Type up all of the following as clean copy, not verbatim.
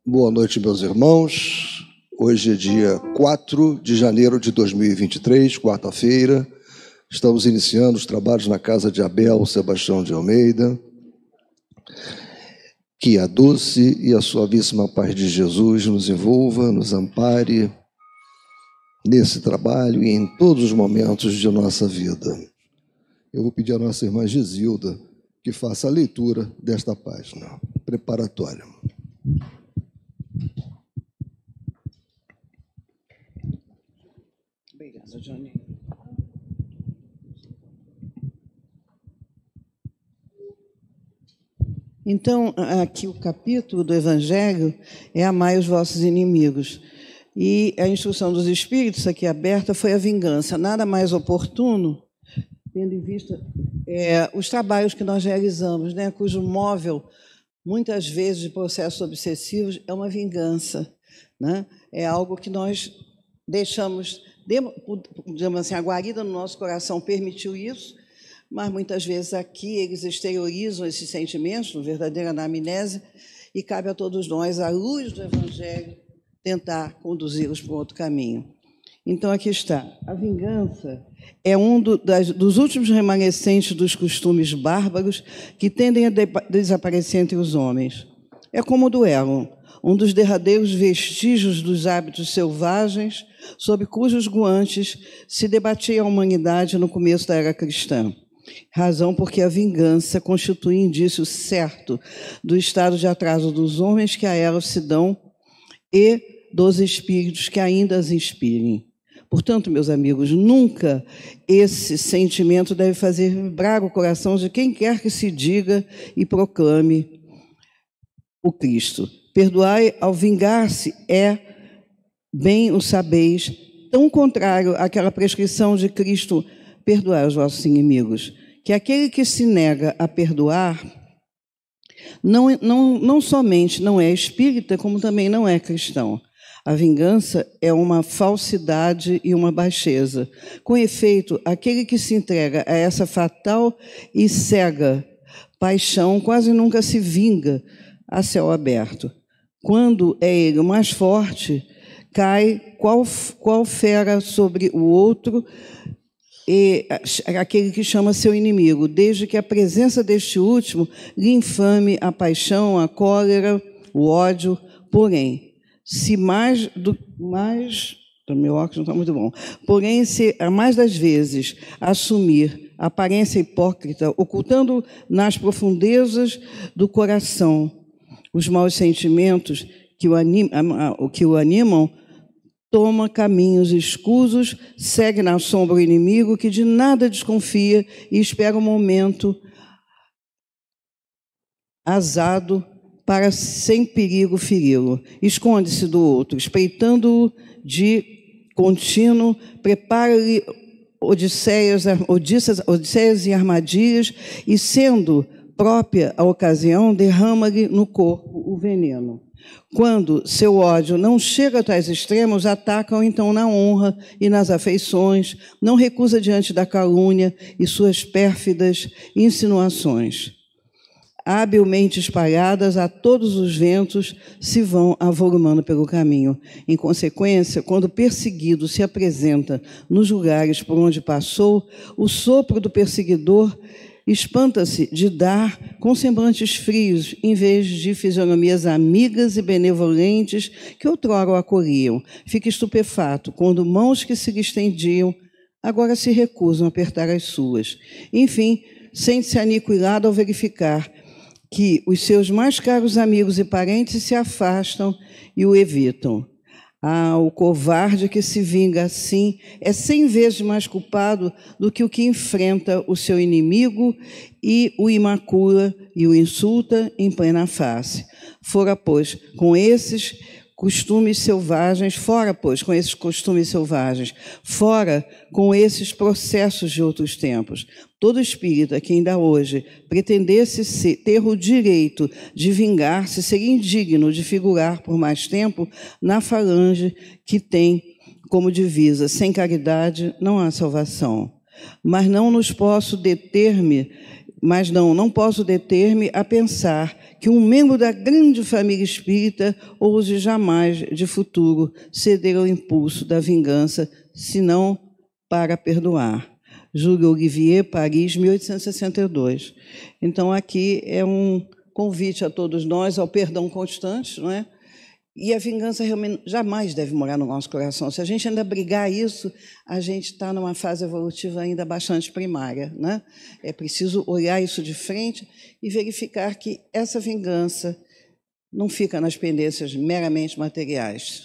Boa noite, meus irmãos. Hoje é dia 4 de janeiro de 2023, quarta-feira. Estamos iniciando os trabalhos na casa de Abel Sebastião de Almeida. Que a doce e a suavíssima paz de Jesus nos envolva, nos ampare nesse trabalho e em todos os momentos de nossa vida. Eu vou pedir à nossa irmã Gisilda que faça a leitura desta página preparatória. Obrigada, Johnny. Então, aqui o capítulo do Evangelho é amai os vossos inimigos. E a instrução dos Espíritos, aqui aberta, foi a vingança. Nada mais oportuno, tendo em vista os trabalhos que nós realizamos, né, cujo móvel, muitas vezes, de processos obsessivos, é uma vingança. Né? É algo que nós deixamos, digamos assim, a guarida no nosso coração permitiu isso, mas muitas vezes aqui eles exteriorizam esses sentimentos, no verdadeiro anamnese, e cabe a todos nós, à luz do Evangelho, tentar conduzi-los para outro caminho. Então, aqui está. A vingança é um dos últimos remanescentes dos costumes bárbaros que tendem a desaparecer entre os homens. É como o duelo, um dos derradeiros vestígios dos hábitos selvagens sob cujos guantes se debatia a humanidade no começo da era cristã. Razão porque a vingança constitui indício certo do estado de atraso dos homens que a ela se dão e dos espíritos que ainda as inspirem. Portanto, meus amigos, nunca esse sentimento deve fazer vibrar o coração de quem quer que se diga e proclame o Cristo. Perdoai ao vingar-se é, bem o sabeis, tão contrário àquela prescrição de Cristo, perdoai os vossos inimigos, que aquele que se nega a perdoar não somente não é espírita, como também não é cristão. A vingança é uma falsidade e uma baixeza. Com efeito, aquele que se entrega a essa fatal e cega paixão quase nunca se vinga a céu aberto. Quando é ele o mais forte, cai qual fera sobre o outro, e aquele que chama seu inimigo, desde que a presença deste último lhe infame a paixão, a cólera, o ódio. Porém, se meu óculos não está muito bom. Porém, se a mais das vezes assumir a aparência hipócrita, ocultando nas profundezas do coração os maus sentimentos que o animam, toma caminhos escusos, segue na sombra o inimigo que de nada desconfia e espera um momento azado para, sem perigo, feri-lo. Esconde-se do outro, espreitando-o de contínuo, prepara-lhe odisseias e armadilhas e, sendo própria a ocasião, derrama-lhe no corpo o veneno. Quando seu ódio não chega a tais extremos, atacam então na honra e nas afeições, não recusa diante da calúnia e suas pérfidas insinuações. Habilmente espalhadas a todos os ventos, se vão avolumando pelo caminho. Em consequência, quando o perseguido se apresenta nos lugares por onde passou, o sopro do perseguidor espanta-se de dar com semblantes frios, em vez de fisionomias amigas e benevolentes que outrora o acolhiam. Fica estupefato quando mãos que se lhe estendiam agora se recusam a apertar as suas. Enfim, sente-se aniquilado ao verificar que os seus mais caros amigos e parentes se afastam e o evitam. O covarde que se vinga assim é 100 vezes mais culpado do que o que enfrenta o seu inimigo e o imacula e o insulta em plena face. Fora, pois, com esses costumes selvagens, fora com esses processos de outros tempos. Todo espírita que ainda hoje pretendesse ter o direito de vingar-se seria indigno de figurar por mais tempo na falange que tem como divisa: sem caridade não há salvação. Mas não nos posso deter-me Mas não posso deter-me a pensar que um membro da grande família espírita ouse jamais, de futuro, ceder ao impulso da vingança, senão para perdoar. Júlio Olivier, Paris, 1862. Então, aqui é um convite a todos nós ao perdão constante, não é? E a vingança realmente jamais deve morar no nosso coração. Se a gente ainda brigar isso, a gente está numa fase evolutiva ainda bastante primária, né? É preciso olhar isso de frente e verificar que essa vingança não fica nas pendências meramente materiais.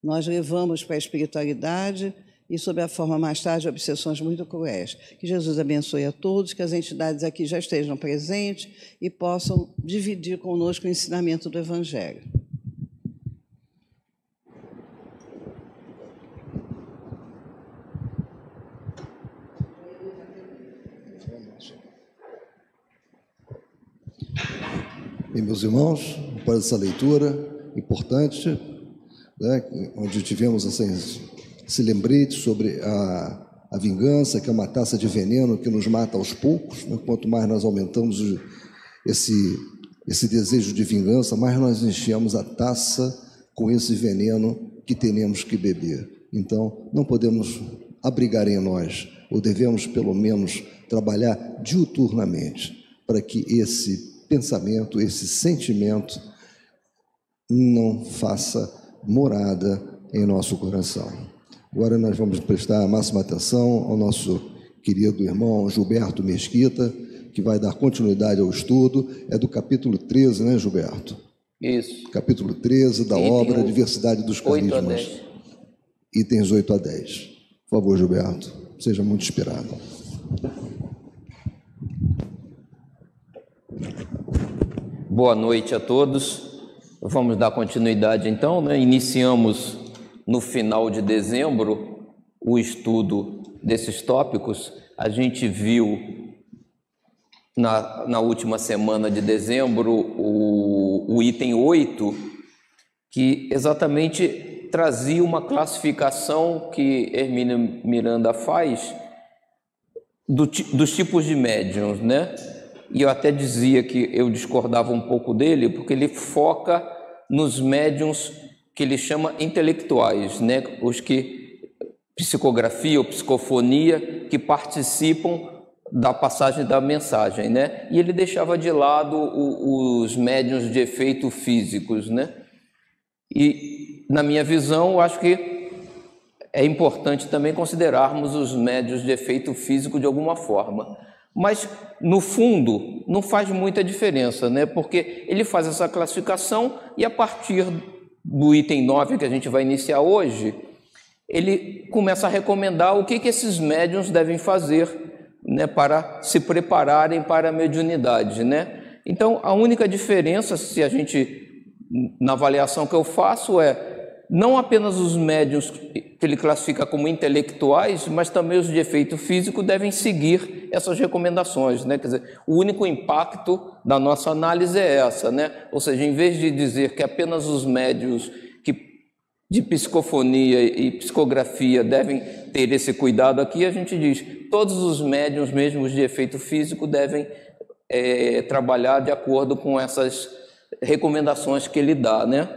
Nós levamos para a espiritualidade e, sob a forma mais tarde de obsessões muito cruéis. Que Jesus abençoe a todos, que as entidades aqui já estejam presentes e possam dividir conosco o ensinamento do Evangelho. Bem, meus irmãos, para essa leitura importante, né, onde tivemos esse lembrete sobre a vingança, que é uma taça de veneno que nos mata aos poucos, né? Quanto mais nós aumentamos esse desejo de vingança, mais nós enchemos a taça com esse veneno que tenemos que beber. Então, não podemos abrigar em nós, ou devemos, pelo menos, trabalhar diuturnamente para que esse pensamento, esse sentimento não faça morada em nosso coração. Agora nós vamos prestar a máxima atenção ao nosso querido irmão Gilberto Mesquita, que vai dar continuidade ao estudo. É do capítulo 13, né, Gilberto? Isso. Capítulo 13 da obra Diversidade dos Carismas. Itens 8 a 10. Por favor, Gilberto, seja muito inspirado. Boa noite a todos. Vamos dar continuidade então, né? Iniciamos no final de dezembro o estudo desses tópicos. A gente viu na última semana de dezembro o item 8, que exatamente trazia uma classificação que Hermínio Miranda faz dos tipos de médiuns, né? E eu até dizia que eu discordava um pouco dele, porque ele foca nos médiuns que ele chama intelectuais, né? Os que psicografia ou psicofonia, que participam da passagem da mensagem, né? E ele deixava de lado os médiuns de efeito físicos, né? E, na minha visão, eu acho que é importante também considerarmos os médiuns de efeito físico de alguma forma. Mas, no fundo, não faz muita diferença, né? Porque ele faz essa classificação e, a partir do item 9 que a gente vai iniciar hoje, ele começa a recomendar o que esses médiuns devem fazer, né, para se prepararem para a mediunidade, né? Então, a única diferença, se a gente, na avaliação que eu faço, é não apenas os médiuns que ele classifica como intelectuais, mas também os de efeito físico devem seguir essas recomendações, né? Quer dizer, o único impacto da nossa análise é essa, né? Ou seja, em vez de dizer que apenas os médiuns de psicofonia e psicografia devem ter esse cuidado aqui, a gente diz todos os médiuns, mesmo os de efeito físico, devem trabalhar de acordo com essas recomendações que ele dá, né?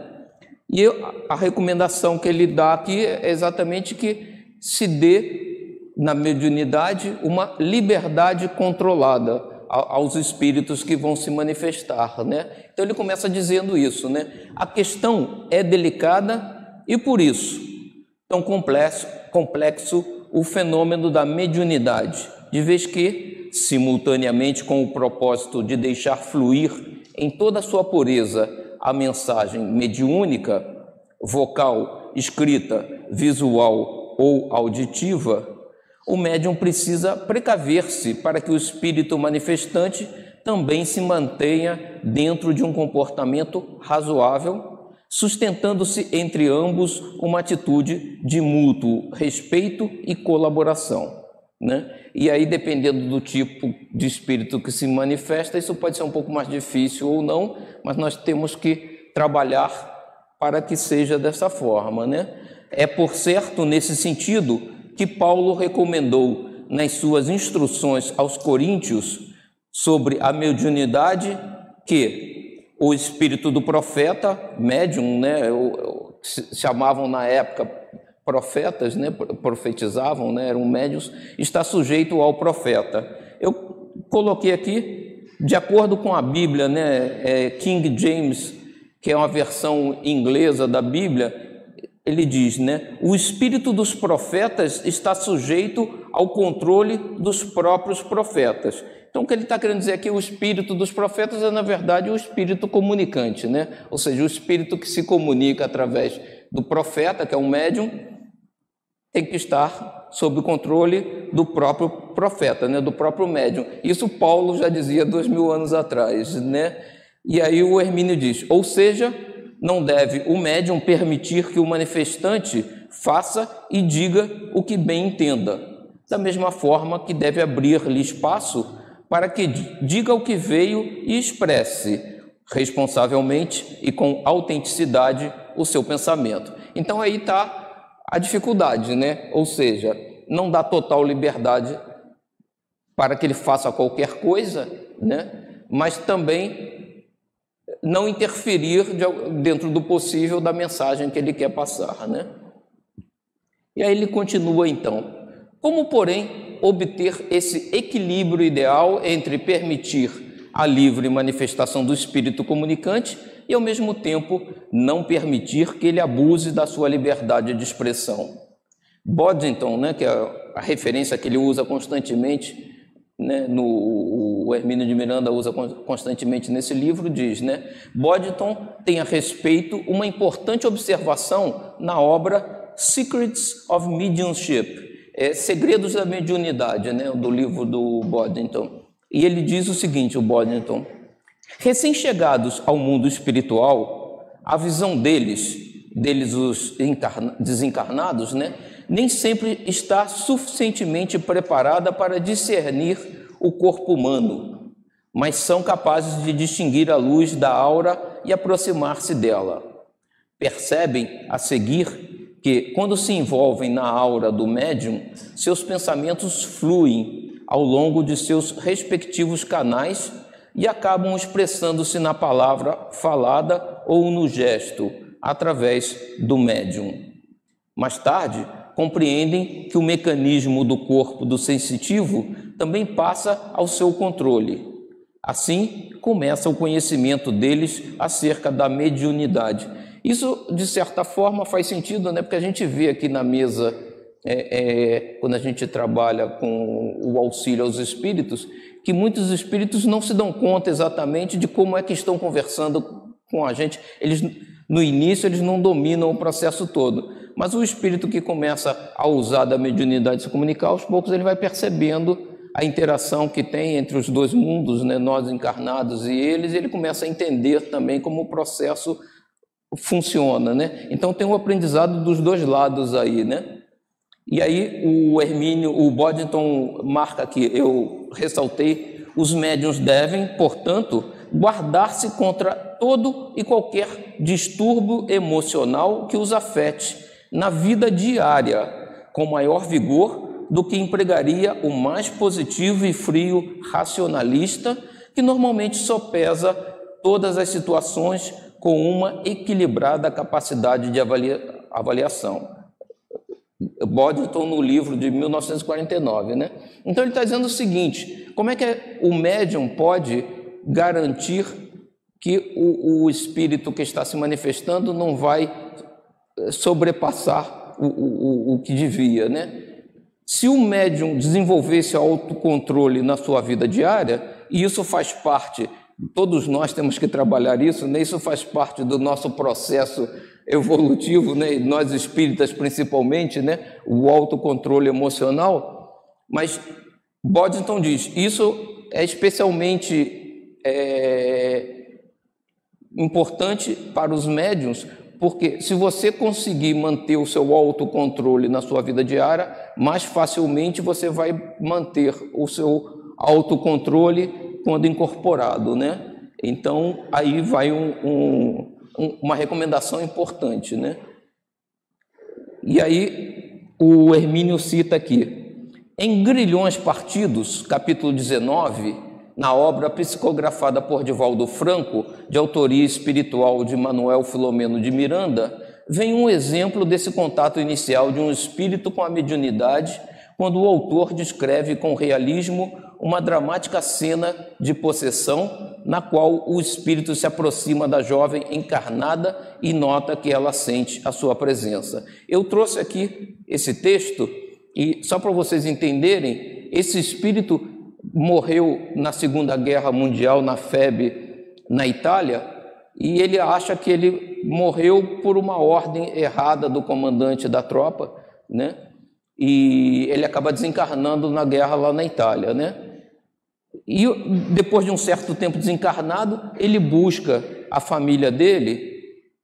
E a recomendação que ele dá aqui é exatamente que se dê na mediunidade uma liberdade controlada aos espíritos que vão se manifestar, né? Então ele começa dizendo isso, né? A questão é delicada e por isso tão complexo o fenômeno da mediunidade, de vez que, simultaneamente com o propósito de deixar fluir em toda a sua pureza a mensagem mediúnica, vocal, escrita, visual ou auditiva, o médium precisa precaver-se para que o espírito manifestante também se mantenha dentro de um comportamento razoável, sustentando-se entre ambos uma atitude de mútuo respeito e colaboração, né? E aí, dependendo do tipo de espírito que se manifesta, isso pode ser um pouco mais difícil ou não, mas nós temos que trabalhar para que seja dessa forma, né? É, por certo, nesse sentido que Paulo recomendou nas suas instruções aos coríntios sobre a mediunidade que o espírito do profeta, médium, né, chamavam na época profetas, né, profetizavam, né, eram médiuns, está sujeito ao profeta. Eu coloquei aqui, de acordo com a Bíblia, né, King James, que é uma versão inglesa da Bíblia, ele diz, né, o espírito dos profetas está sujeito ao controle dos próprios profetas. Então, o que ele está querendo dizer aqui, o espírito dos profetas é, na verdade, o espírito comunicante, né? Ou seja, o espírito que se comunica através do profeta, que é um médium, tem que estar sob o controle do próprio profeta, né? Do próprio médium. Isso Paulo já dizia 2000 anos atrás, né? E aí o Hermínio diz, ou seja, não deve o médium permitir que o manifestante faça e diga o que bem entenda, da mesma forma que deve abrir-lhe espaço para que diga o que veio e expresse responsavelmente e com autenticidade o seu pensamento. Então aí está a dificuldade, né? Ou seja, não dá total liberdade para que ele faça qualquer coisa, né? Mas também não interferir dentro do possível da mensagem que ele quer passar, né? E aí ele continua então. Como, porém, obter esse equilíbrio ideal entre permitir a livre manifestação do espírito comunicante e, ao mesmo tempo, não permitir que ele abuse da sua liberdade de expressão? Boddington, né, que é a referência que ele usa constantemente, né, o Hermínio de Miranda usa constantemente nesse livro, diz, né, Boddington tem a respeito uma importante observação na obra Secrets of Mediumship, Segredos da Mediunidade, né, do livro do Boddington. E ele diz o seguinte, o Boddington: recém-chegados ao mundo espiritual, a visão deles os desencarnados, né, nem sempre está suficientemente preparada para discernir o corpo humano, mas são capazes de distinguir a luz da aura e aproximar-se dela. Percebem, a seguir, que, quando se envolvem na aura do médium, seus pensamentos fluem ao longo de seus respectivos canais e acabam expressando-se na palavra falada ou no gesto, através do médium. Mais tarde, compreendem que o mecanismo do corpo do sensitivo também passa ao seu controle. Assim, começa o conhecimento deles acerca da mediunidade. Isso, de certa forma, faz sentido, né? Porque a gente vê aqui na mesa, quando a gente trabalha com o auxílio aos espíritos, que muitos espíritos não se dão conta exatamente de como é que estão conversando com a gente. Eles, no início, eles não dominam o processo todo, mas o espírito que começa a usar da mediunidade se comunicar, aos poucos ele vai percebendo a interação que tem entre os dois mundos, né? Nós encarnados e eles, e ele começa a entender também como o processo funciona, né? Então tem um aprendizado dos dois lados aí, né? E aí o Boddington marca aqui, eu ressaltei, os médiuns devem, portanto, guardar-se contra todo e qualquer distúrbio emocional que os afete na vida diária, com maior vigor do que empregaria o mais positivo e frio racionalista, que normalmente sopesa todas as situações com uma equilibrada capacidade de avaliação. Boddington, no livro de 1949, né? Então ele está dizendo o seguinte: como é que o médium pode garantir que o espírito que está se manifestando não vai sobrepassar o que devia, né? Se o médium desenvolvesse autocontrole na sua vida diária, e isso faz parte, todos nós temos que trabalhar isso, né? Isso faz parte do nosso processo evolutivo, né? Nós espíritas principalmente, né? O autocontrole emocional. Mas Boddington diz, isso é especialmente importante para os médiuns, porque se você conseguir manter o seu autocontrole na sua vida diária, mais facilmente você vai manter o seu autocontrole quando incorporado, né? Então, aí vai uma recomendação importante, né? E aí, o Hermínio cita aqui, em Grilhões Partidos, capítulo 19, na obra psicografada por Divaldo Franco, de autoria espiritual de Manuel Filomeno de Miranda, vem um exemplo desse contato inicial de um espírito com a mediunidade, quando o autor descreve com realismo uma dramática cena de possessão, na qual o espírito se aproxima da jovem encarnada e nota que ela sente a sua presença. Eu trouxe aqui esse texto, e só para vocês entenderem, esse espírito morreu na Segunda Guerra Mundial, na FEB, na Itália, e ele acha que ele morreu por uma ordem errada do comandante da tropa, né? E ele acaba desencarnando na guerra lá na Itália, né? E depois de um certo tempo desencarnado, ele busca a família dele,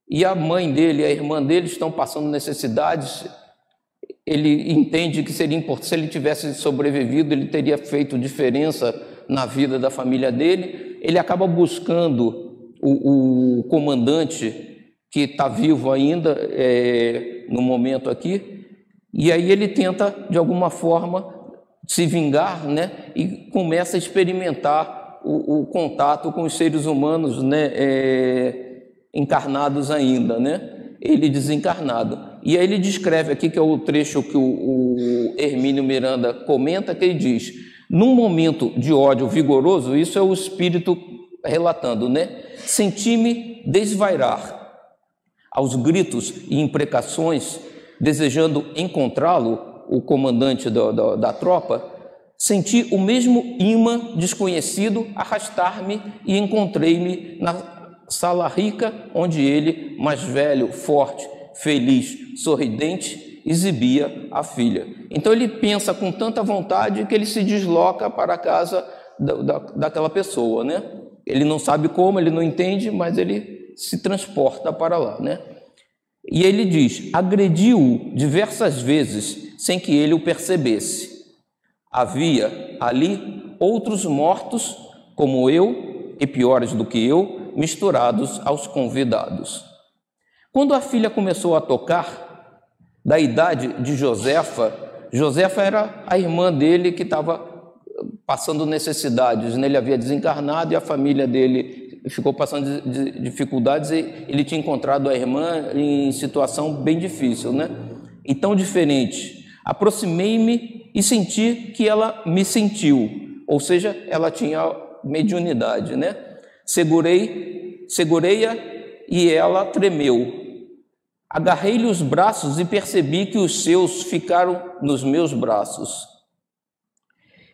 e a mãe dele e a irmã dele estão passando necessidades. Ele entende que seria importante, se ele tivesse sobrevivido, ele teria feito diferença na vida da família dele. Ele acaba buscando o comandante, que está vivo ainda no momento aqui, e aí ele tenta, de alguma forma, se vingar, né? E começa a experimentar o contato com os seres humanos, né? Encarnados ainda, né? Ele desencarnado. E aí ele descreve aqui, que é o trecho que o Hermínio Miranda comenta, que ele diz: num momento de ódio vigoroso, isso é o espírito relatando, né? Senti-me desvairar. Aos gritos e imprecações, desejando encontrá-lo, o comandante da tropa, senti o mesmo imã desconhecido arrastar-me e encontrei-me na sala rica, onde ele, mais velho, forte, feliz, sorridente, exibia a filha. Então ele pensa com tanta vontade que ele se desloca para a casa daquela pessoa, né? Ele não sabe como, ele não entende, mas ele se transporta para lá, né? E ele diz: agrediu-o diversas vezes sem que ele o percebesse. Havia ali outros mortos, como eu, e piores do que eu, misturados aos convidados. Quando a filha começou a tocar, da idade de Josefa era a irmã dele que estava passando necessidades, né? Ele havia desencarnado e a família dele ficou passando dificuldades, e ele tinha encontrado a irmã em situação bem difícil, né? E tão diferente. Aproximei-me e senti que ela me sentiu, ou seja, ela tinha mediunidade, né? Segurei-a e ela tremeu. Agarrei-lhe os braços e percebi que os seus ficaram nos meus braços.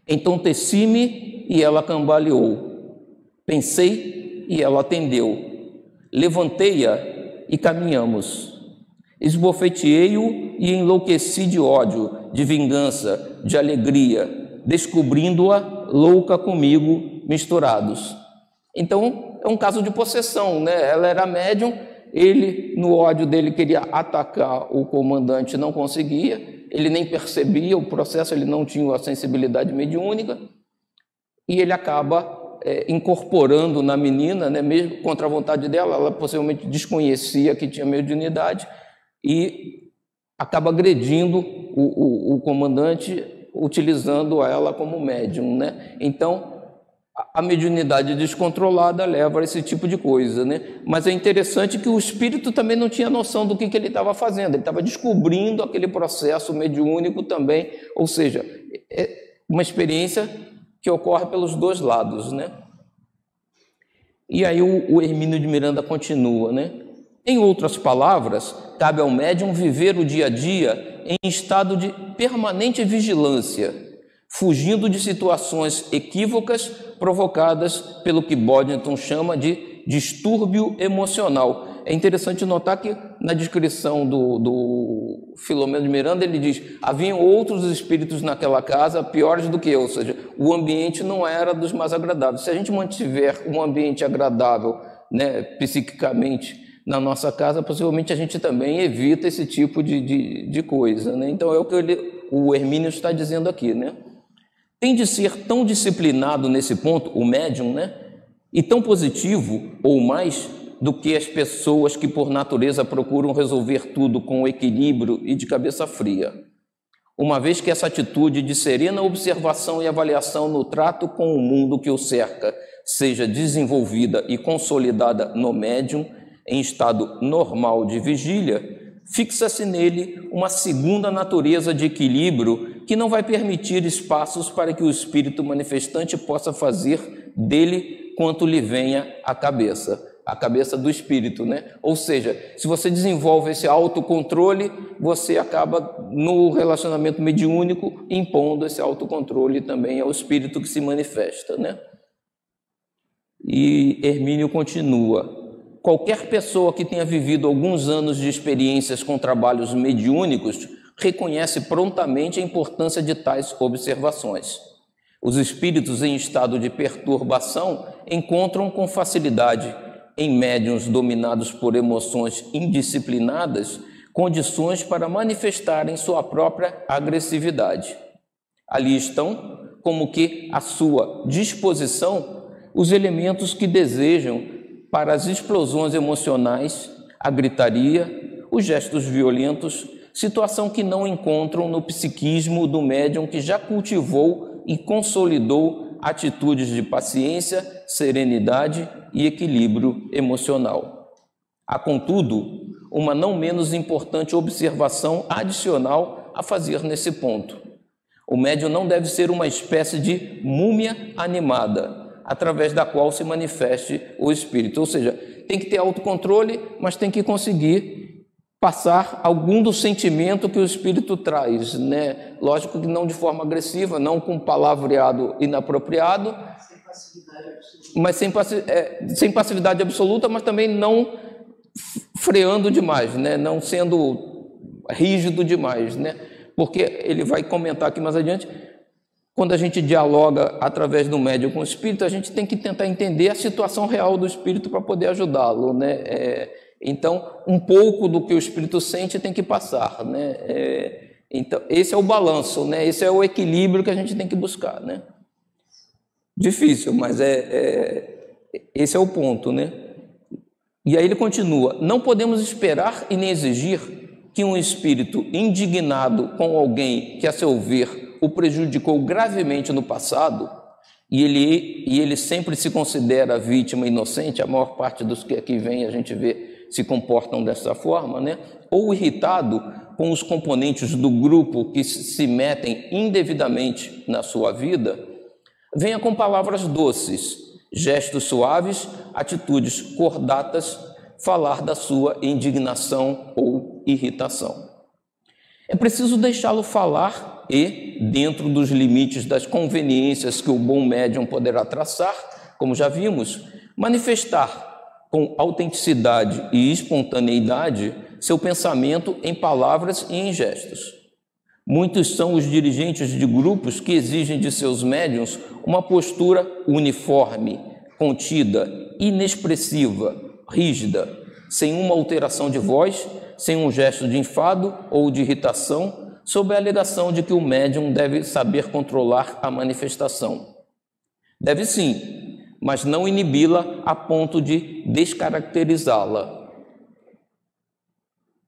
Entonteci-me e ela cambaleou. Pensei e ela atendeu. Levantei-a e caminhamos. Esbofeteei-o e enlouqueci de ódio, de vingança, de alegria, descobrindo-a louca comigo, misturados. Então, é um caso de possessão, né? Ela era médium, ele, no ódio dele, queria atacar o comandante, não conseguia, ele nem percebia o processo, ele não tinha a sensibilidade mediúnica, e ele acaba incorporando na menina, né, mesmo contra a vontade dela. Ela possivelmente desconhecia que tinha mediunidade e acaba agredindo o comandante, utilizando ela como médium, né? Então, a mediunidade descontrolada leva a esse tipo de coisa, né? Mas é interessante que o espírito também não tinha noção do que ele estava fazendo, ele estava descobrindo aquele processo mediúnico também, ou seja, é uma experiência que ocorre pelos dois lados, né? E aí o Hermínio de Miranda continua, né? Em outras palavras, cabe ao médium viver o dia a dia em estado de permanente vigilância, fugindo de situações equívocas provocadas pelo que Boddington chama de distúrbio emocional. É interessante notar que na descrição do Filomeno de Miranda ele diz: haviam outros espíritos naquela casa piores do que eu, ou seja, o ambiente não era dos mais agradáveis. Se a gente mantiver um ambiente agradável, né, psiquicamente na nossa casa, possivelmente a gente também evita esse tipo de coisa, né? Então é o que o Hermínio está dizendo aqui, né? Tem de ser tão disciplinado nesse ponto, o médium, né? E tão positivo ou mais do que as pessoas que por natureza procuram resolver tudo com equilíbrio e de cabeça fria. uma vez que essa atitude de serena observação e avaliação no trato com o mundo que o cerca seja desenvolvida e consolidada no médium em estado normal de vigília, fixa-se nele uma segunda natureza de equilíbrio que não vai permitir espaços para que o espírito manifestante possa fazer dele quanto lhe venha à cabeça. A cabeça do espírito, né? Ou seja, se você desenvolve esse autocontrole, você acaba no relacionamento mediúnico impondo esse autocontrole também ao espírito que se manifesta, né? E Hermínio continua: qualquer pessoa que tenha vivido alguns anos de experiências com trabalhos mediúnicos reconhece prontamente a importância de tais observações. Os espíritos em estado de perturbação encontram com facilidade em médiuns dominados por emoções indisciplinadas, condições para manifestarem sua própria agressividade. Ali estão, como que à sua disposição, os elementos que desejam para as explosões emocionais, a gritaria, os gestos violentos, situação que não encontram no psiquismo do médium que já cultivou e consolidou atitudes de paciência, serenidade e equilíbrio emocional. Há, contudo, uma não menos importante observação adicional a fazer nesse ponto. O médium não deve ser uma espécie de múmia animada, através da qual se manifeste o espírito. Ou seja, tem que ter autocontrole, mas tem que conseguir passar algum do sentimento que o espírito traz, né? Lógico que não de forma agressiva, não com palavreado inapropriado, mas sem passividade absoluta, mas também não freando demais, né? Não sendo rígido demais, né? Porque ele vai comentar aqui mais adiante, quando a gente dialoga através do médium com o espírito, a gente tem que tentar entender a situação real do espírito para poder ajudá-lo, né? Então, um pouco do que o espírito sente tem que passar, né? Então, esse é o balanço, né? Esse é o equilíbrio que a gente tem que buscar, né? Difícil, mas esse é o ponto, né? E aí ele continua: não podemos esperar e nem exigir que um espírito indignado com alguém que, a seu ver, o prejudicou gravemente no passado, e ele sempre se considera vítima inocente, a maior parte dos que aqui vem a gente vê se comportam dessa forma, né? Ou irritado com os componentes do grupo que se metem indevidamente na sua vida, venha com palavras doces, gestos suaves, atitudes cordatas, falar da sua indignação ou irritação. É preciso deixá-lo falar e, dentro dos limites das conveniências que o bom médium poderá traçar, como já vimos, manifestar com autenticidade e espontaneidade seu pensamento em palavras e em gestos. Muitos são os dirigentes de grupos que exigem de seus médiuns uma postura uniforme, contida, inexpressiva, rígida, sem uma alteração de voz, sem um gesto de enfado ou de irritação, sob a alegação de que o médium deve saber controlar a manifestação. Deve sim, mas não inibi-la a ponto de descaracterizá-la.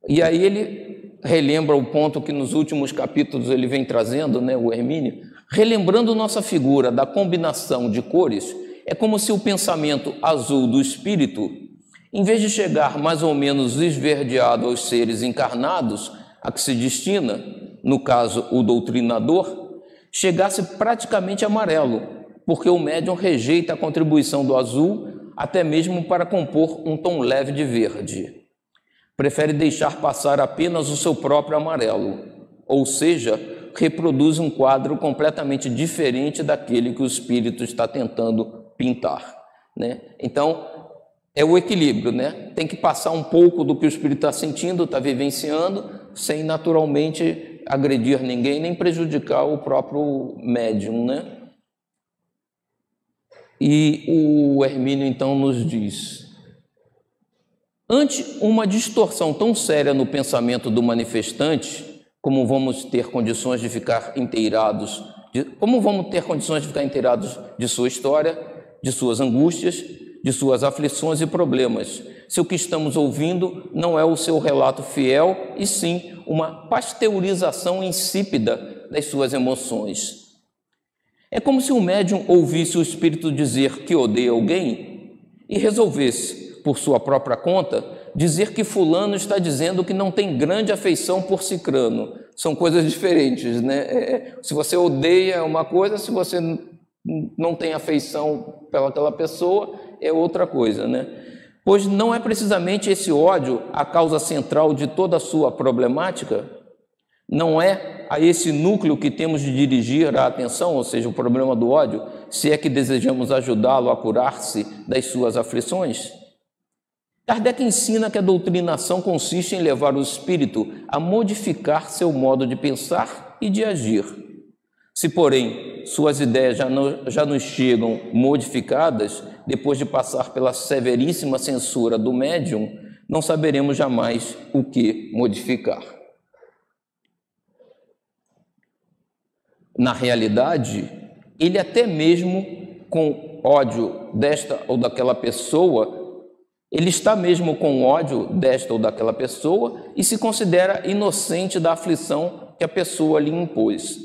E aí ele relembra o ponto que nos últimos capítulos ele vem trazendo, né, o Hermínio, relembrando nossa figura da combinação de cores. É como se o pensamento azul do espírito, em vez de chegar mais ou menos esverdeado aos seres encarnados, a que se destina, no caso o doutrinador, chegasse praticamente amarelo, porque o médium rejeita a contribuição do azul até mesmo para compor um tom leve de verde. Prefere deixar passar apenas o seu próprio amarelo, ou seja, reproduz um quadro completamente diferente daquele que o espírito está tentando pintar, né? Então, é o equilíbrio, né? Tem que passar um pouco do que o espírito está sentindo, está vivenciando, sem naturalmente agredir ninguém, nem prejudicar o próprio médium, né? E o Hermínio então nos diz: ante uma distorção tão séria no pensamento do manifestante, como vamos ter condições de ficar inteirados de sua história, de suas angústias, de suas aflições e problemas, se o que estamos ouvindo não é o seu relato fiel, e sim uma pasteurização insípida das suas emoções. É como se o médium ouvisse o espírito dizer que odeia alguém e resolvesse, por sua própria conta, dizer que fulano está dizendo que não tem grande afeição por cicrano. São coisas diferentes, né? Se você odeia uma coisa, se você não tem afeição pelaquela pessoa, é outra coisa, né? Pois não é precisamente esse ódio a causa central de toda a sua problemática? Não é a esse núcleo que temos de dirigir a atenção, ou seja, o problema do ódio, se é que desejamos ajudá-lo a curar-se das suas aflições? Kardec ensina que a doutrinação consiste em levar o espírito a modificar seu modo de pensar e de agir. Se, porém, suas ideias já nos chegam modificadas, depois de passar pela severíssima censura do médium, não saberemos jamais o que modificar. Na realidade, ele até mesmo com ódio desta ou daquela pessoa, ele está mesmo com ódio desta ou daquela pessoa e se considera inocente da aflição que a pessoa lhe impôs.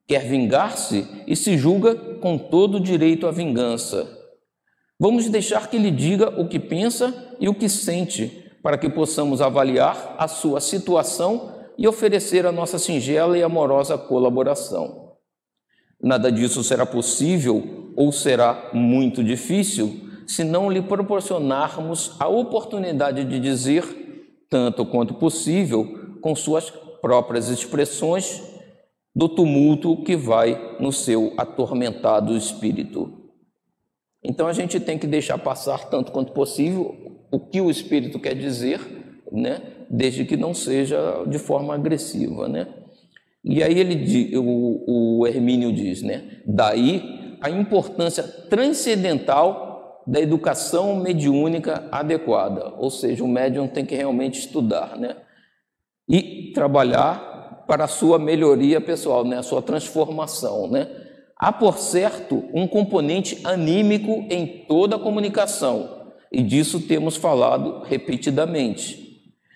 Quer vingar-se e se julga com todo direito à vingança. Vamos deixar que ele diga o que pensa e o que sente, para que possamos avaliar a sua situação e oferecer a nossa singela e amorosa colaboração. Nada disso será possível ou será muito difícil se não lhe proporcionarmos a oportunidade de dizer, tanto quanto possível, com suas próprias expressões, do tumulto que vai no seu atormentado espírito. Então a gente tem que deixar passar tanto quanto possível o que o espírito quer dizer, né? Desde que não seja de forma agressiva, né? E aí o Hermínio diz, né? Daí a importância transcendental da educação mediúnica adequada, ou seja, o médium tem que realmente estudar, né? E trabalhar para a sua melhoria pessoal, né? A sua transformação, né? Há, por certo, um componente anímico em toda a comunicação, e disso temos falado repetidamente.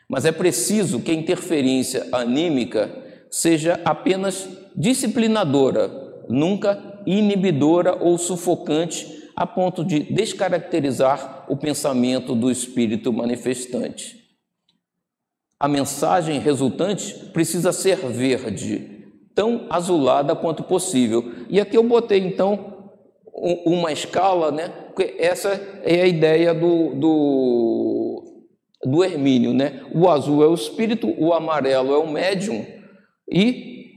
Mas é preciso que a interferência anímica seja apenas disciplinadora, nunca inibidora ou sufocante, a ponto de descaracterizar o pensamento do espírito manifestante. A mensagem resultante precisa ser verde, tão azulada quanto possível. E aqui eu botei, então, uma escala, né? Porque essa é a ideia do Hermínio, né? O azul é o espírito, o amarelo é o médium, e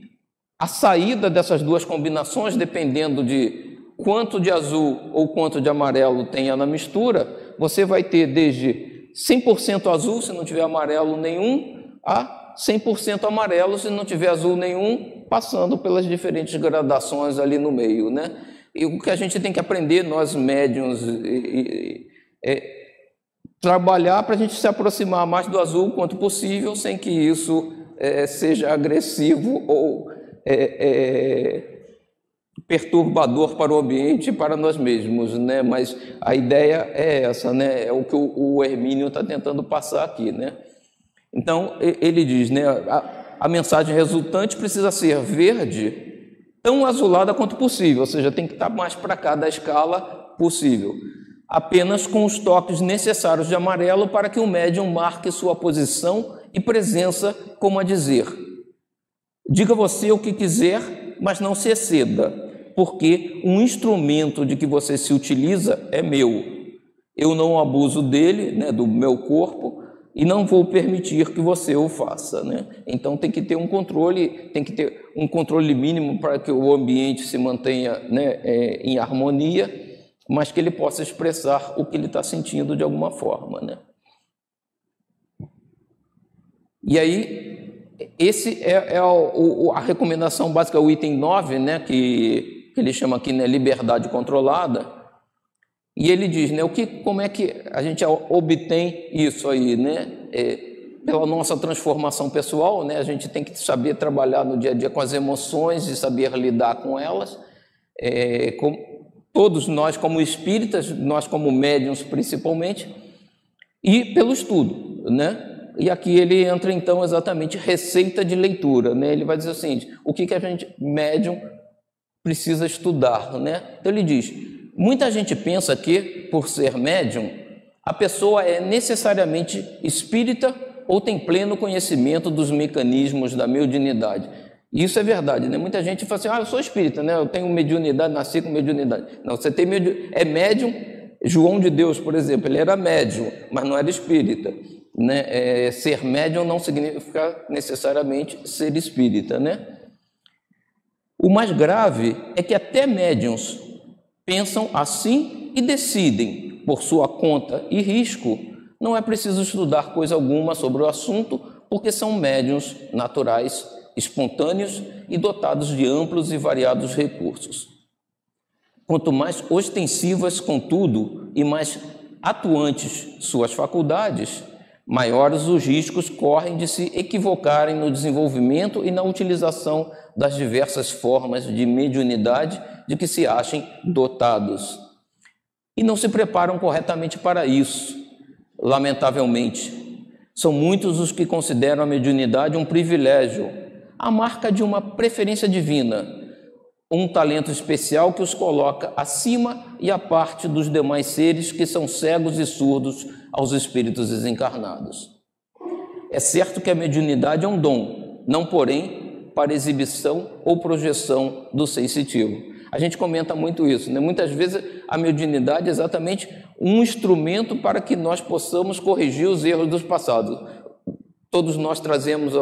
a saída dessas duas combinações, dependendo de quanto de azul ou quanto de amarelo tenha na mistura, você vai ter desde 100% azul, se não tiver amarelo nenhum, a 100% amarelo, se não tiver azul nenhum, passando pelas diferentes gradações ali no meio, né? E o que a gente tem que aprender, nós médiuns, é trabalhar para a gente se aproximar mais do azul quanto possível, sem que isso seja agressivo ou perturbador para o ambiente e para nós mesmos, né? Mas a ideia é essa, né? É o que o Hermínio está tentando passar aqui, né? Então, ele diz, né? A mensagem resultante precisa ser verde, tão azulada quanto possível, ou seja, tem que estar mais para cá da escala possível, apenas com os toques necessários de amarelo para que o médium marque sua posição e presença, como a dizer: diga você o que quiser, mas não se exceda, porque um instrumento de que você se utiliza é meu. Eu não abuso dele, né, do meu corpo, e não vou permitir que você o faça, né? Então tem que ter um controle mínimo para que o ambiente se mantenha, né, em harmonia, mas que ele possa expressar o que ele está sentindo de alguma forma, né? E aí, esse é a recomendação básica, o item 9, né, que ele chama aqui, né, liberdade controlada. E ele diz, né, como é que a gente obtém isso aí, né? Pela nossa transformação pessoal, né? A gente tem que saber trabalhar no dia a dia com as emoções e saber lidar com elas. Todos nós como espíritas, nós como médiuns principalmente, e pelo estudo, né? E aqui ele entra, então, exatamente receita de leitura, né? Ele vai dizer o seguinte, o que a gente, médium, precisa estudar, né? Então ele diz, muita gente pensa que, por ser médium, a pessoa é necessariamente espírita ou tem pleno conhecimento dos mecanismos da mediunidade. E isso é verdade, né? Muita gente fala assim, eu sou espírita, né? Eu tenho mediunidade, nasci com mediunidade. Não, você tem é médium. João de Deus, por exemplo, ele era médium, mas não era espírita, né? Ser médium não significa necessariamente ser espírita, né? O mais grave é que até médiuns pensam assim e decidem, por sua conta e risco, não é preciso estudar coisa alguma sobre o assunto, porque são médiuns naturais, espontâneos e dotados de amplos e variados recursos. Quanto mais ostensivas, contudo, e mais atuantes suas faculdades, maiores os riscos correm de se equivocarem no desenvolvimento e na utilização das diversas formas de mediunidade de que se achem dotados. E não se preparam corretamente para isso, lamentavelmente. São muitos os que consideram a mediunidade um privilégio, a marca de uma preferência divina, um talento especial que os coloca acima e à parte dos demais seres que são cegos e surdos aos espíritos desencarnados. É certo que a mediunidade é um dom, não porém para exibição ou projeção do sensitivo. A gente comenta muito isso, né? Muitas vezes a mediunidade é exatamente um instrumento para que nós possamos corrigir os erros dos passados. Todos nós trazemos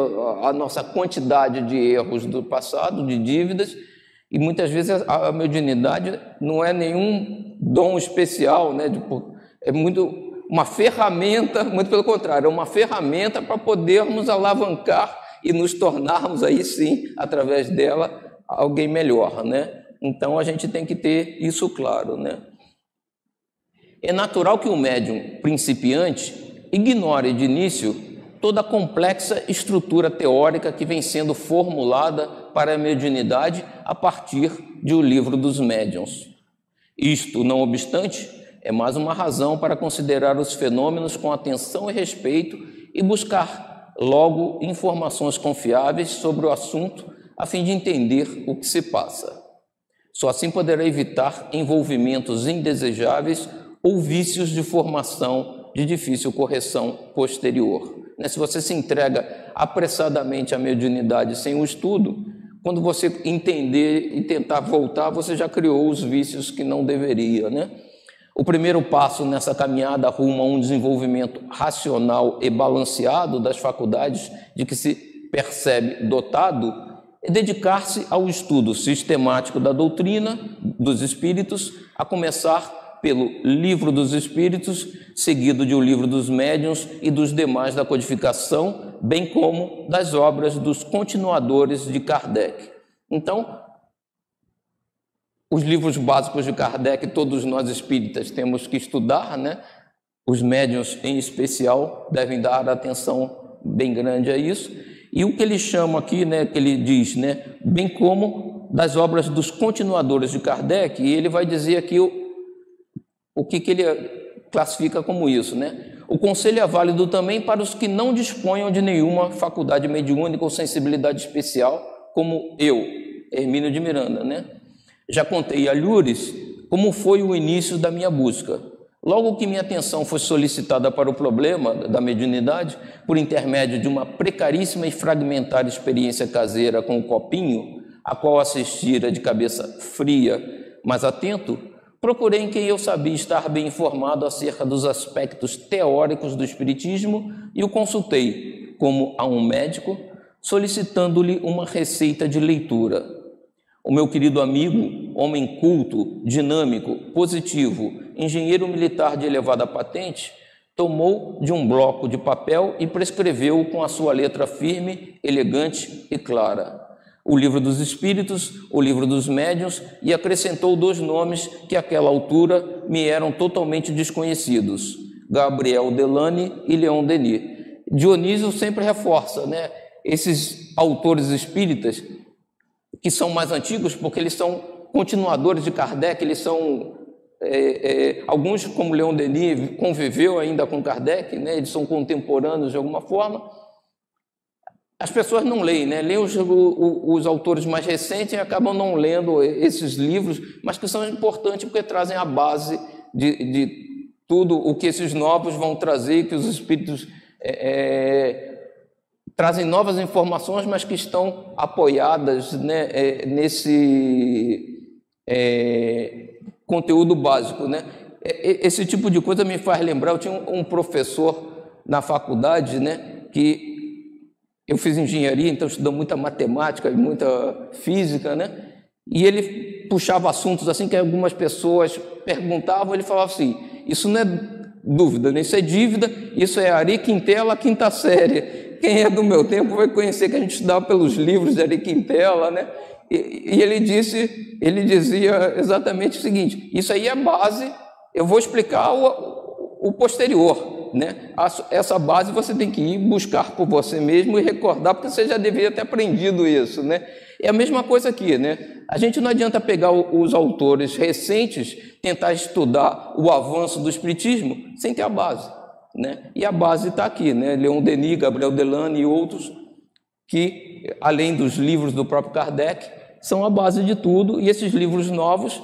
a nossa quantidade de erros do passado, de dívidas, e muitas vezes a mediunidade não é nenhum dom especial, né? É muito uma ferramenta, muito pelo contrário, é uma ferramenta para podermos alavancar e nos tornarmos aí sim, através dela, alguém melhor, né? Então a gente tem que ter isso claro, né? É natural que o médium principiante ignore de início toda a complexa estrutura teórica que vem sendo formulada para a mediunidade a partir de O Livro dos Médiuns. Isto, não obstante, é mais uma razão para considerar os fenômenos com atenção e respeito e buscar logo informações confiáveis sobre o assunto a fim de entender o que se passa. Só assim poderá evitar envolvimentos indesejáveis ou vícios de formação de difícil correção posterior. Se você se entrega apressadamente à mediunidade sem o estudo, quando você entender e tentar voltar, você já criou os vícios que não deveria, né? O primeiro passo nessa caminhada rumo a um desenvolvimento racional e balanceado das faculdades de que se percebe dotado é dedicar-se ao estudo sistemático da doutrina dos Espíritos, a começar pelo Livro dos Espíritos, seguido de O Livro dos Médiuns e dos demais da codificação, bem como das obras dos continuadores de Kardec. Então, os livros básicos de Kardec, todos nós espíritas temos que estudar, né? Os médiuns, em especial, devem dar atenção bem grande a isso. E o que ele chama aqui, né, que ele diz, né, bem como das obras dos continuadores de Kardec, e ele vai dizer aqui o que ele classifica como isso, né? O conselho é válido também para os que não disponham de nenhuma faculdade mediúnica ou sensibilidade especial, como eu, Hermínio de Miranda, né? Já contei a Lures como foi o início da minha busca. Logo que minha atenção foi solicitada para o problema da mediunidade, por intermédio de uma precaríssima e fragmentária experiência caseira com o copinho, a qual assistira de cabeça fria, mas atento, procurei em quem eu sabia estar bem informado acerca dos aspectos teóricos do espiritismo e o consultei, como a um médico, solicitando-lhe uma receita de leitura. O meu querido amigo, homem culto, dinâmico, positivo, engenheiro militar de elevada patente, tomou de um bloco de papel e prescreveu com a sua letra firme, elegante e clara O Livro dos Espíritos, O Livro dos Médiuns, e acrescentou 2 nomes que àquela altura me eram totalmente desconhecidos, Gabriel Delany e Leon Denis. Dionísio sempre reforça, né, esses autores espíritas que são mais antigos, porque eles são continuadores de Kardec, eles são alguns, como Leon Denis, conviveu ainda com Kardec, né? Eles são contemporâneos de alguma forma. As pessoas não leem, né? Leem os autores mais recentes e acabam não lendo esses livros, mas que são importantes porque trazem a base de tudo o que esses novos vão trazer, que os espíritos trazem novas informações, mas que estão apoiadas, né, nesse conteúdo básico, né? Esse tipo de coisa me faz lembrar, eu tinha um professor na faculdade, né, que eu fiz engenharia, então estudamos muita matemática e muita física, né? E ele puxava assuntos assim que algumas pessoas perguntavam, ele falava assim: isso não é dúvida, né? Isso é dívida, isso é Ari Quintela, quinta série. Quem é do meu tempo vai conhecer que a gente estudava pelos livros de Ari Quintela, né? E ele dizia exatamente o seguinte: isso aí é base, eu vou explicar o posterior. Né? Essa base você tem que ir buscar por você mesmo e recordar, porque você já deveria ter aprendido isso, né? É a mesma coisa aqui, né? A gente não adianta pegar os autores recentes, tentar estudar o avanço do espiritismo sem ter a base, né? E a base está aqui, né? Leon Denis, Gabriel Delane e outros que, além dos livros do próprio Kardec, são a base de tudo, e esses livros novos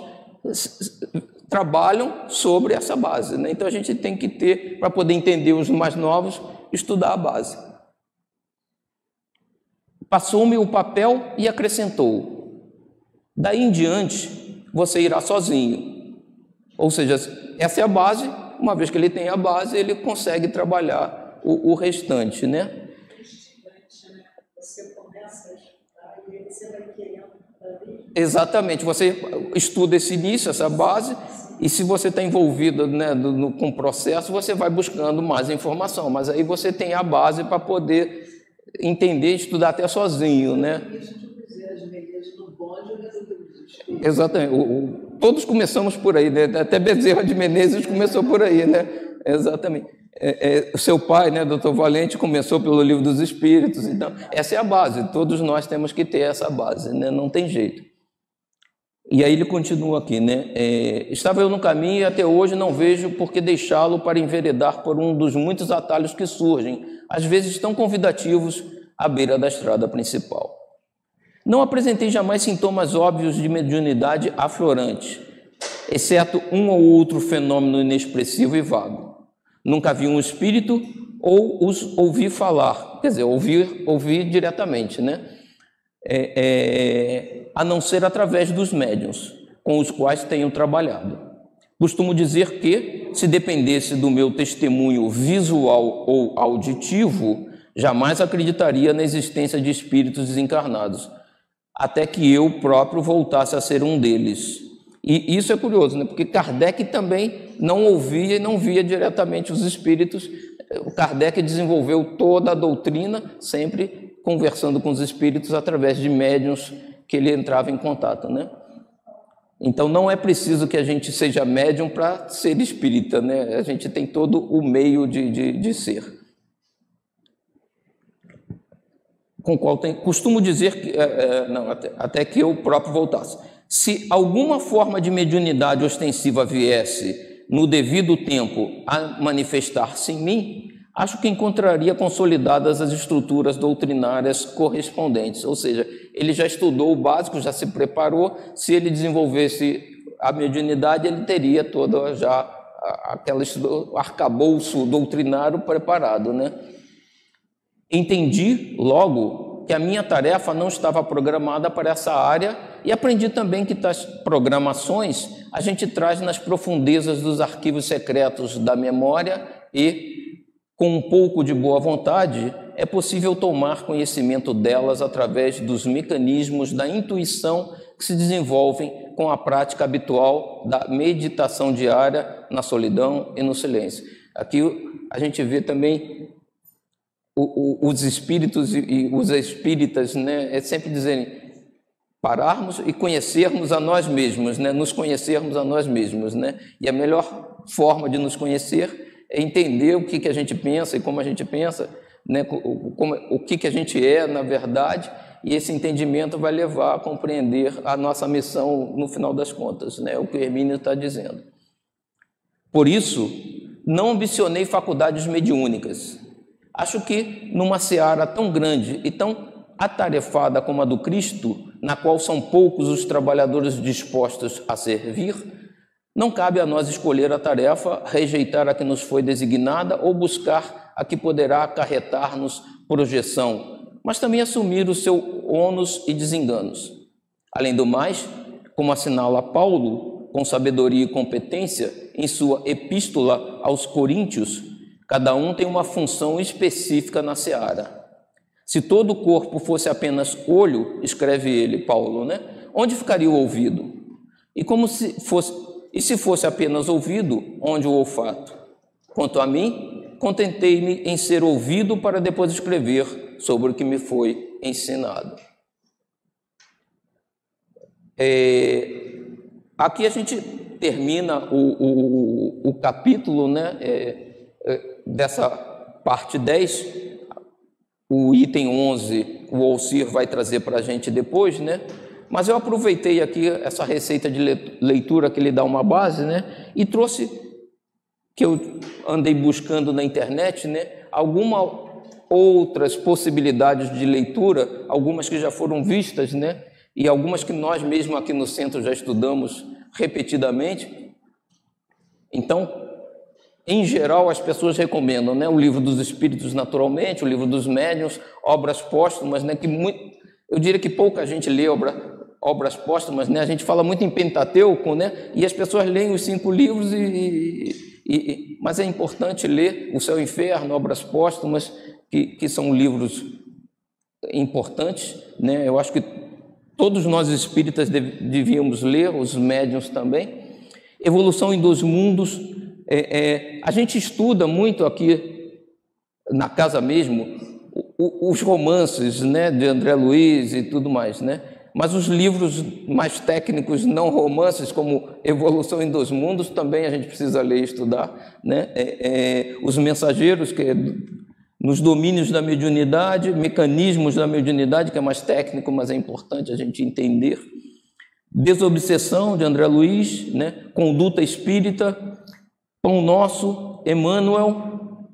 trabalham sobre essa base, né? Então a gente tem que ter, para poder entender os mais novos, estudar a base. Passou-me o papel e acrescentou: daí em diante você irá sozinho. Ou seja, essa é a base. Uma vez que ele tem a base, ele consegue trabalhar o restante, né? Você começa a estudar e aí você vai querendo. Exatamente, você estuda esse início, essa base, e se você está envolvido, né, com o processo, você vai buscando mais informação, mas aí você tem a base para poder entender e estudar até sozinho, né? Exatamente, todos começamos por aí, né? Até Bezerra de Menezes começou por aí, né? Exatamente. O seu pai, né, Dr. Valente, começou pelo Livro dos Espíritos, então essa é a base, todos nós temos que ter essa base, né? Não tem jeito. E aí ele continua aqui, né? Estava eu no caminho e até hoje não vejo por que deixá-lo para enveredar por um dos muitos atalhos que surgem, às vezes tão convidativos, à beira da estrada principal. Não apresentei jamais sintomas óbvios de mediunidade aflorante, exceto um ou outro fenômeno inexpressivo e vago. Nunca vi um espírito ou os ouvi falar, quer dizer, ouvir diretamente, né? A não ser através dos médiuns com os quais tenho trabalhado. Costumo dizer que, se dependesse do meu testemunho visual ou auditivo, jamais acreditaria na existência de espíritos desencarnados, até que eu próprio voltasse a ser um deles. E isso é curioso, né? Porque Kardec também não ouvia e não via diretamente os espíritos. O Kardec desenvolveu toda a doutrina sempre conversando com os espíritos através de médiuns que ele entrava em contato, né? Então não é preciso que a gente seja médium para ser espírita, né? A gente tem todo o meio de ser. Com qual costumo dizer que até que eu próprio voltasse. Se alguma forma de mediunidade ostensiva viesse no devido tempo a manifestar-se em mim, acho que encontraria consolidadas as estruturas doutrinárias correspondentes, ou seja, ele já estudou o básico, já se preparou. Se ele desenvolvesse a mediunidade, ele teria toda já aquele arcabouço doutrinário preparado, né? Entendi logo que a minha tarefa não estava programada para essa área e aprendi também que tais programações a gente traz nas profundezas dos arquivos secretos da memória e, com um pouco de boa vontade, é possível tomar conhecimento delas através dos mecanismos da intuição que se desenvolvem com a prática habitual da meditação diária na solidão e no silêncio. Aqui a gente vê também os espíritos e os espíritas, né, sempre dizerem pararmos e conhecermos a nós mesmos, né, nos conhecermos a nós mesmos, né, e a melhor forma de nos conhecer é entender o que a gente pensa e como a gente pensa, né, o que a gente é, na verdade, e esse entendimento vai levar a compreender a nossa missão no final das contas, né, o que o Hermínio está dizendo. Por isso, não ambicionei faculdades mediúnicas. Acho que numa seara tão grande e tão atarefada como a do Cristo, na qual são poucos os trabalhadores dispostos a servir, não cabe a nós escolher a tarefa, rejeitar a que nos foi designada ou buscar a que poderá acarretar-nos projeção, mas também assumir o seu ônus e desenganos. Além do mais, como assinala Paulo, com sabedoria e competência, em sua epístola aos Coríntios, cada um tem uma função específica na seara. Se todo o corpo fosse apenas olho, escreve ele, Paulo, onde ficaria o ouvido? E se fosse apenas ouvido, onde o olfato? Quanto a mim, contentei-me em ser ouvido para depois escrever sobre o que me foi ensinado. Aqui a gente termina o capítulo, dessa parte 10. O item 11, o Alcir vai trazer para a gente depois, Mas eu aproveitei aqui essa receita de leitura que lhe dá uma base, E trouxe, que eu andei buscando na internet, algumas outras possibilidades de leitura, algumas que já foram vistas, E algumas que nós mesmo aqui no centro já estudamos repetidamente. Então, em geral, as pessoas recomendam, o Livro dos Espíritos, naturalmente, o Livro dos Médiuns, obras póstumas, eu diria que pouca gente lê obras póstumas, A gente fala muito em Pentateuco, E as pessoas leem os 5 livros, mas é importante ler O Céu e o Inferno, obras póstumas, que são livros importantes, Eu acho que todos nós espíritas devíamos ler, os médiuns também. Evolução em 2 mundos. A gente estuda muito aqui na casa mesmo os romances, de André Luiz e tudo mais, Mas os livros mais técnicos, não romances, como Evolução em 2 mundos, também a gente precisa ler e estudar, Os Mensageiros, que é nos domínios da mediunidade, mecanismos da mediunidade, que é mais técnico, mas é importante a gente entender. Desobsessão, de André Luiz, Conduta Espírita, Pão Nosso, Emmanuel,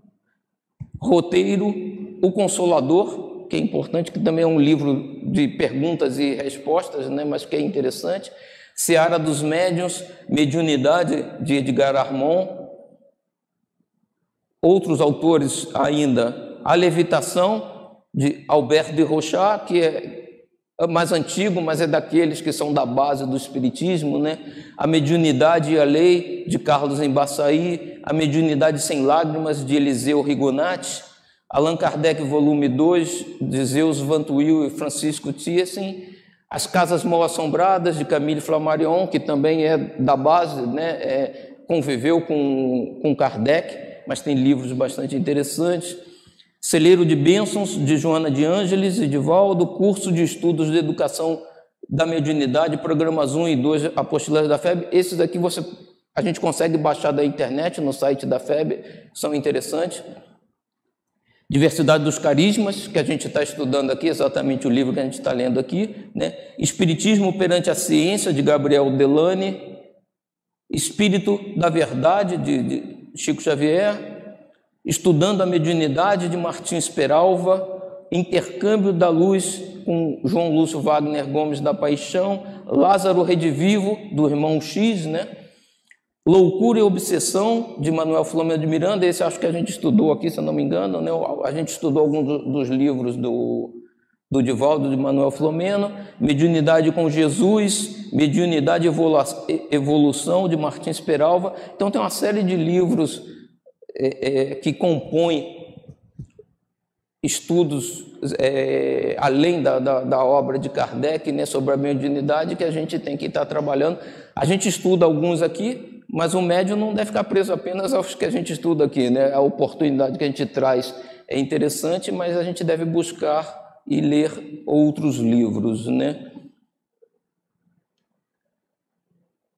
Roteiro, O Consolador, que é importante, que também é um livro de perguntas e respostas, mas que é interessante. Seara dos Médiuns, Mediunidade, de Edgar Armond. Outros autores ainda, A Levitação, de Albert de Rochat, que é mais antigo, mas é daqueles que são da base do Espiritismo, A Mediunidade e a Lei, de Carlos Embaçaí, A Mediunidade Sem Lágrimas, de Eliseu Rigonati, Allan Kardec, volume 2, de Zeus Van Tuyl e Francisco Thiessen, As Casas Mal Assombradas, de Camille Flammarion, que também é da base, conviveu com Kardec, mas tem livros bastante interessantes. Celeiro de Bênçãos, de Joana de Ângeles e Divaldo, Curso de Estudos de Educação da Mediunidade, Programas 1 e 2, Apostilas da FEB. Esses aqui a gente consegue baixar da internet, no site da FEB, são interessantes. Diversidade dos Carismas, que a gente está estudando aqui, exatamente o livro que a gente está lendo aqui, Espiritismo perante a Ciência, de Gabriel Delane. Espírito da Verdade, de Chico Xavier. Estudando a Mediunidade, de Martins Peralva. Intercâmbio da Luz, com João Lúcio Wagner Gomes da Paixão. Lázaro Redivivo, do irmão X, Loucura e Obsessão, de Manuel Flamengo de Miranda. Esse acho que a gente estudou aqui, se eu não me engano, A gente estudou alguns dos livros do Divaldo, de Manuel Flamengo. Mediunidade com Jesus, Mediunidade e Evolução, de Martins Peralva. Então tem uma série de livros que compõem estudos além da obra de Kardec, sobre a mediunidade, que a gente tem que estar trabalhando. A gente estuda alguns aqui, mas o médium não deve ficar preso apenas aos que a gente estuda aqui, A oportunidade que a gente traz é interessante, mas a gente deve buscar e ler outros livros,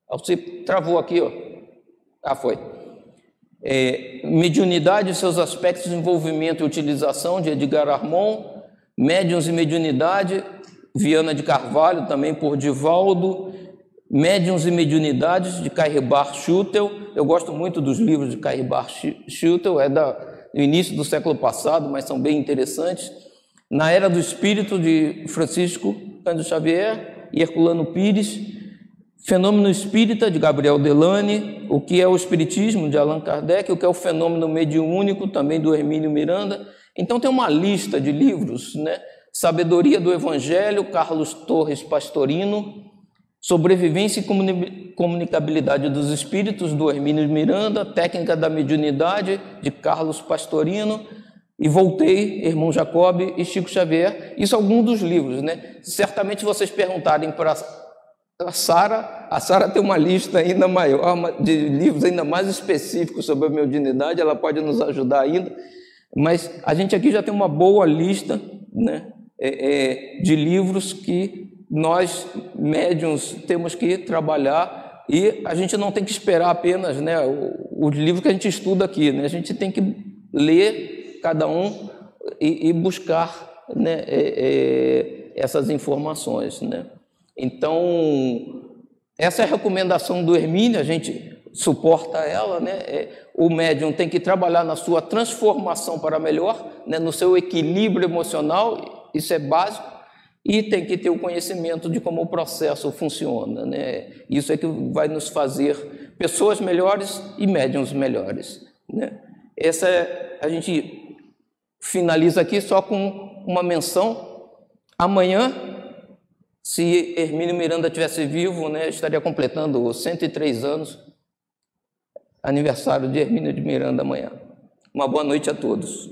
Você travou aqui, ó. Ah, foi. Mediunidade e seus aspectos de envolvimento e utilização, de Edgar Armond. Médiuns e Mediunidade, Viana de Carvalho, também por Divaldo. Médiuns e Mediunidades, de Cairbar Schutel. Eu gosto muito dos livros de Cairbar Schutel, é do início do século passado, mas são bem interessantes. Na Era do Espírito, de Francisco Cândido Xavier e Herculano Pires. Fenômeno Espírita, de Gabriel Delany. O que é o Espiritismo, de Allan Kardec. O que é o Fenômeno Mediúnico, também do Hermínio Miranda. Então tem uma lista de livros, né? Sabedoria do Evangelho, Carlos Torres Pastorino. Sobrevivência e Comunicabilidade dos Espíritos, do Hermínio Miranda. Técnica da Mediunidade, de Carlos Pastorino. E Voltei, Irmão Jacob e Chico Xavier. Isso é algum dos livros, né? Certamente, se vocês perguntarem para a Sara tem uma lista ainda maior, de livros ainda mais específicos sobre a mediunidade, ela pode nos ajudar ainda, mas a gente aqui já tem uma boa lista, né, de livros que nós, médiuns, temos que trabalhar, e a gente não tem que esperar apenas, né, os livros que a gente estuda aqui, né, a gente tem que ler cada um e buscar, né, essas informações, né. Então, essa é a recomendação do Hermínio, a gente suporta ela, né? O médium tem que trabalhar na sua transformação para melhor, né? No seu equilíbrio emocional, isso é básico, e tem que ter o conhecimento de como o processo funciona, né? Isso é que vai nos fazer pessoas melhores e médiums melhores, né? A gente finaliza aqui só com uma menção. Amanhã, se Hermínio Miranda tivesse vivo, né, estaria completando 103 anos, aniversário de Hermínio de Miranda amanhã. Uma boa noite a todos.